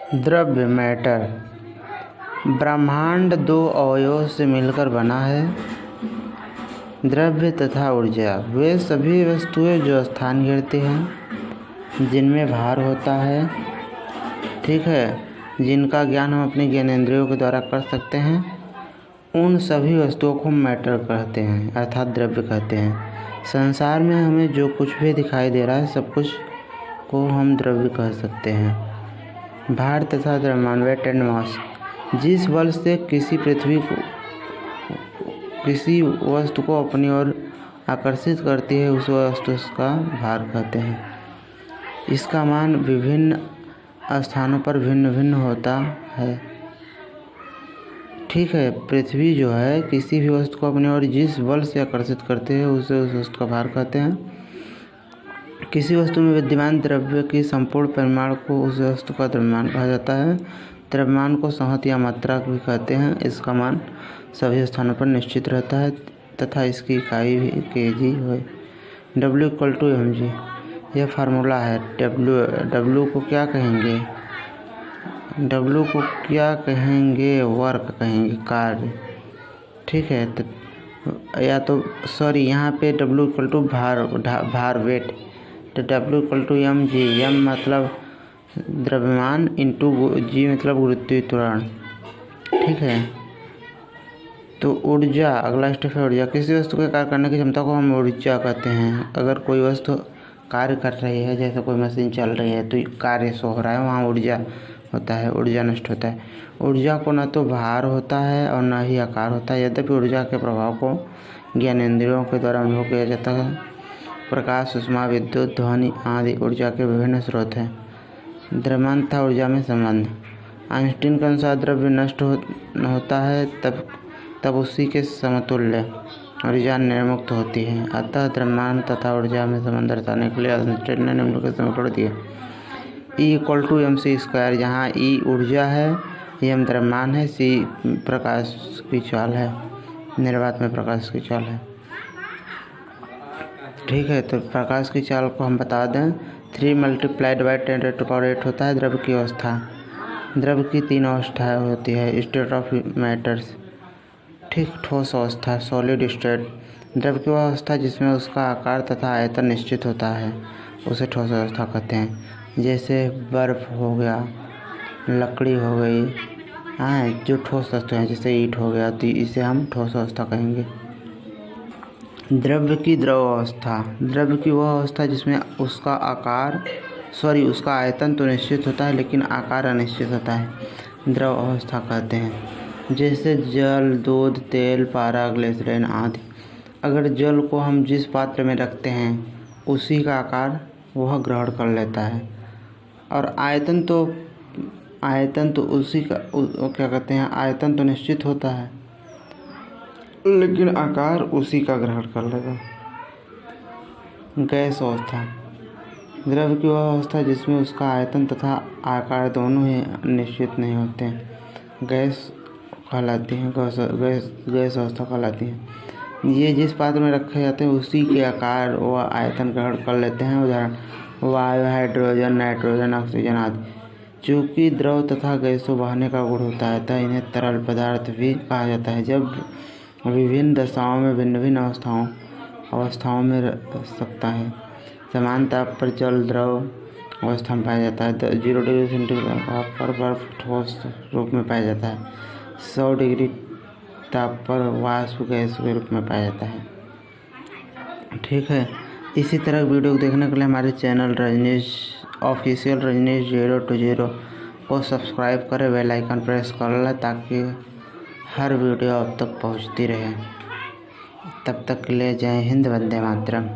द्रव्य मैटर। ब्रह्मांड दो अवयवों से मिलकर बना है। द्रव्य तथा ऊर्जा वे सभी वस्तुएं जो स्थान घेरती हैं, जिनमें भार होता है, ठीक है, जिनका ज्ञान हम अपने ज्ञानेंद्रियों के द्वारा कर सकते हैं, उन सभी वस्तुओं को मैटर कहते हैं अर्थात द्रव्य कहते हैं। संसार में हमें जो कुछ भी दिखाई दे रहा है सब कुछ को हम द्रव्य कह सकते हैं। भार तथा द्रव्यमान वेट एंड मास। जिस बल से किसी वस्तु को अपनी ओर आकर्षित करती है उस वस्तु का भार कहते हैं। इसका मान विभिन्न स्थानों पर भिन्न भिन्न होता है, ठीक है। पृथ्वी जो है किसी भी वस्तु को अपनी ओर जिस बल से आकर्षित करते हैं उसे उस वस्तु का भार कहते हैं। किसी वस्तु में विद्यमान द्रव्य की संपूर्ण परिमाण को उस वस्तु का द्रव्यमान कहा जाता है। द्रव्यमान को संहत या मात्रा भी कहते हैं। इसका मान सभी स्थानों पर निश्चित रहता है तथा इसकी इकाई भी kg है। W=mg यह फार्मूला है। W को क्या कहेंगे? W को क्या कहेंगे? वर्क कहेंगे, कार्य, ठीक है। या तो सॉरी यहाँ पे W भार वेट, तो W=mg। m मतलब द्रव्यमान इंटू g मतलब गुरुत्वीय त्वरण, ठीक है। तो ऊर्जा, अगला स्टेप है ऊर्जा। किसी वस्तु के कार्य करने की क्षमता को हम ऊर्जा कहते हैं। अगर कोई वस्तु कार्य कर रही है, जैसे कोई मशीन चल रही है तो कार्य सो हो रहा है, वहाँ ऊर्जा होता है, ऊर्जा नष्ट होता है। ऊर्जा को न तो भार होता है और न ही आकार होता है। यद्यपि ऊर्जा के प्रभाव को ज्ञानेंद्रियों के द्वारा अनुभव किया जाता है। प्रकाश, ऊष्मा, विद्युत, ध्वनि आदि ऊर्जा के विभिन्न स्रोत हैं। द्रव्यमान तथा ऊर्जा में संबंध। आइंस्टीन के अनुसार द्रव्य नष्ट होता है तब उसी के समतुल्य ऊर्जा निर्मुक्त होती है। अतः द्रव्यमान तथा ऊर्जा में संबंध दर्शाने के लिए आइंस्टीन ने निम्नलिखित समीकरण दिए। E=mc², जहाँ E ऊर्जा है, m द्रव्यमान है, c प्रकाश की चाल है, निर्वात में प्रकाश की चाल है, ठीक है। तो प्रकाश की चाल को हम बता दें 3 × 10⁸ होता है। द्रव्य की अवस्था। द्रव्य की 3 अवस्थाएँ होती है। स्टेट ऑफ मैटर्स, ठीक, ठोस अवस्था, सॉलिड स्टेट। द्रव्य की वह अवस्था जिसमें उसका आकार तथा आयतन निश्चित होता है उसे ठोस अवस्था कहते हैं। जैसे बर्फ़ हो गया, लकड़ी हो गई, हाँ, जो ठोस वस्तु हैं, जैसे ईंट हो गया, तो इसे हम ठोस अवस्था कहेंगे। द्रव्य की द्रव अवस्था। द्रव्य की वह अवस्था जिसमें उसका आयतन तो निश्चित होता है लेकिन आकार अनिश्चित होता है, द्रव अवस्था कहते हैं। जैसे जल, दूध, तेल, पारा, ग्लिसरीन आदि। अगर जल को हम जिस पात्र में रखते हैं उसी का आकार वह ग्रहण कर लेता है और आयतन तो उसी का क्या कहते हैं, आयतन तो निश्चित होता है लेकिन आकार उसी का ग्रहण कर लेगा। गैस अवस्था। द्रव्य की वह अवस्था जिसमें उसका आयतन तथा आकार दोनों ही निश्चित नहीं होते हैं, गैस कहलाती हैं, गैस अवस्था कहलाती है। ये जिस पात्र में रखे जाते हैं उसी के आकार व आयतन ग्रहण कर लेते हैं। उदाहरण वायु, हाइड्रोजन, नाइट्रोजन, ऑक्सीजन आदि। चूँकि द्रव तथा गैसों बहने का गुण होता है अतः इन्हें तरल पदार्थ भी कहा जाता है। जब विभिन्न दशाओं में भिन्न भिन्न अवस्थाओं में रह सकता है। समान ताप पर जल द्रव अवस्था में पाया जाता है। 0 डिग्री सेंटीग्रेड पर बर्फ ठोस रूप में पाया जाता है। 100 डिग्री ताप पर वाष्प गैस के रूप में पाया जाता है, ठीक है। इसी तरह वीडियो को देखने के लिए हमारे चैनल रजनीश ऑफिशियल रजनीश 020 को सब्सक्राइब करें, बेल आइकन प्रेस कर लें ताकि हर वीडियो अब तक पहुंचती रहे। तब तक के लिए जय हिंद, वंदे मातरम।